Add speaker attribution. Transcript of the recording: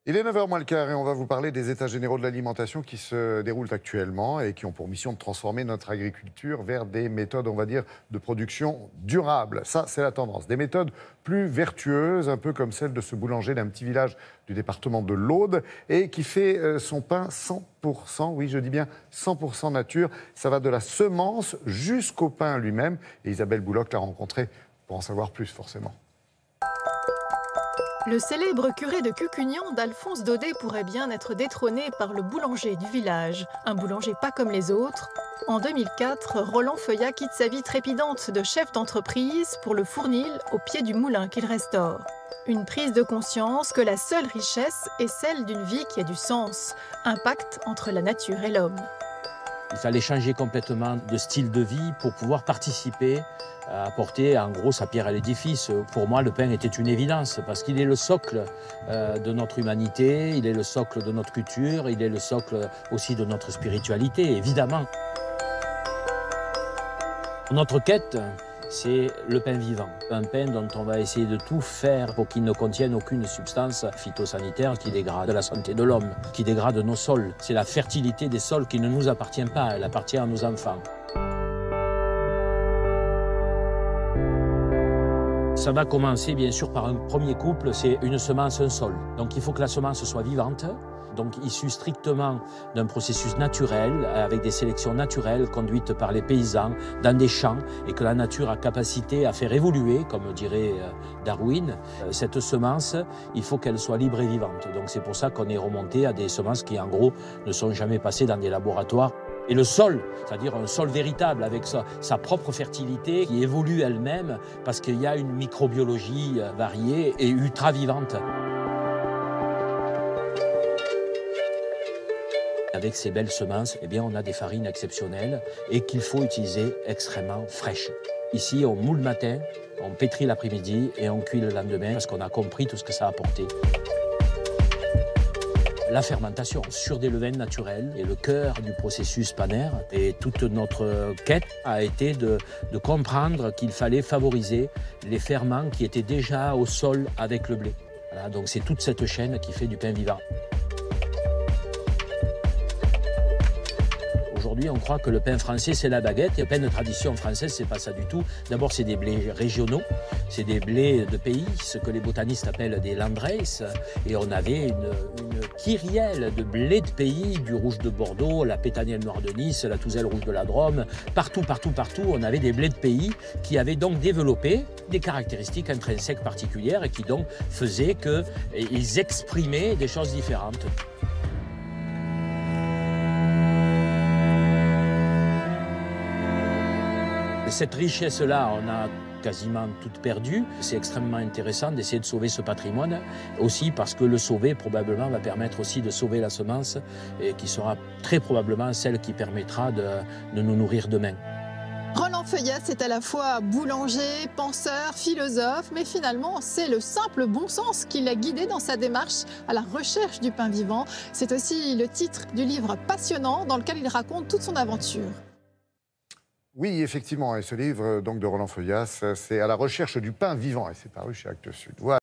Speaker 1: Il est 9h moins le quart et on va vous parler des états généraux de l'alimentation qui se déroulent actuellement et qui ont pour mission de transformer notre agriculture vers des méthodes, on va dire, de production durable. Ça, c'est la tendance. Des méthodes plus vertueuses, un peu comme celle de ce boulanger d'un petit village du département de l'Aude et qui fait son pain 100%, oui, je dis bien 100% nature. Ça va de la semence jusqu'au pain lui-même. Et Isabelle Bouloc l'a rencontré pour en savoir plus, forcément.
Speaker 2: Le célèbre curé de Cucugnan d'Alphonse Daudet pourrait bien être détrôné par le boulanger du village. Un boulanger pas comme les autres. En 2004, Roland Feuillat quitte sa vie trépidante de chef d'entreprise pour le fournil au pied du moulin qu'il restaure. Une prise de conscience que la seule richesse est celle d'une vie qui a du sens. Un pacte entre la nature et l'homme.
Speaker 3: Il fallait changer complètement de style de vie pour pouvoir participer à apporter en gros sa pierre à l'édifice. Pour moi, le pain était une évidence parce qu'il est le socle de notre humanité, il est le socle de notre culture, il est le socle aussi de notre spiritualité, évidemment. Notre quête, c'est le pain vivant. Un pain dont on va essayer de tout faire pour qu'il ne contienne aucune substance phytosanitaire qui dégrade la santé de l'homme, qui dégrade nos sols. C'est la fertilité des sols qui ne nous appartient pas, elle appartient à nos enfants. Ça va commencer bien sûr par un premier couple, c'est une semence, un sol. Donc il faut que la semence soit vivante, donc issue strictement d'un processus naturel, avec des sélections naturelles conduites par les paysans dans des champs, et que la nature a capacité à faire évoluer, comme dirait Darwin. Cette semence, il faut qu'elle soit libre et vivante. Donc c'est pour ça qu'on est remonté à des semences qui en gros ne sont jamais passées dans des laboratoires. Et le sol, c'est-à-dire un sol véritable avec sa propre fertilité qui évolue elle-même parce qu'il y a une microbiologie variée et ultra vivante. Avec ces belles semences, eh bien, on a des farines exceptionnelles et qu'il faut utiliser extrêmement fraîches. Ici, on moule le matin, on pétrit l'après-midi et on cuit le lendemain parce qu'on a compris tout ce que ça a apporté. La fermentation sur des levains naturels est le cœur du processus pannaire et toute notre quête a été de comprendre qu'il fallait favoriser les ferments qui étaient déjà au sol avec le blé. Voilà, donc c'est toute cette chaîne qui fait du pain vivant. Aujourd'hui, on croit que le pain français, c'est la baguette. Et le pain de tradition française, c'est pas ça du tout. D'abord, c'est des blés régionaux, c'est des blés de pays, ce que les botanistes appellent des landraces. Et on avait une kyrielle de blés de pays, du rouge de Bordeaux, la pétanielle noire de Nice, la touzelle rouge de la Drôme. Partout, on avait des blés de pays qui avaient donc développé des caractéristiques intrinsèques particulières et qui donc faisaient qu'ils exprimaient des choses différentes. Cette richesse-là, on a quasiment toute perdue. C'est extrêmement intéressant d'essayer de sauver ce patrimoine, aussi parce que le sauver, probablement, va permettre aussi de sauver la semence, et qui sera très probablement celle qui permettra de nous nourrir demain.
Speaker 2: Roland Feuillat, c'est à la fois boulanger, penseur, philosophe, mais finalement, c'est le simple bon sens qui l'a guidé dans sa démarche à la recherche du pain vivant. C'est aussi le titre du livre passionnant dans lequel il raconte toute son aventure.
Speaker 1: Oui, effectivement, et ce livre donc de Roland Feuillat, c'est à la recherche du pain vivant et c'est paru chez Actes Sud. Voilà.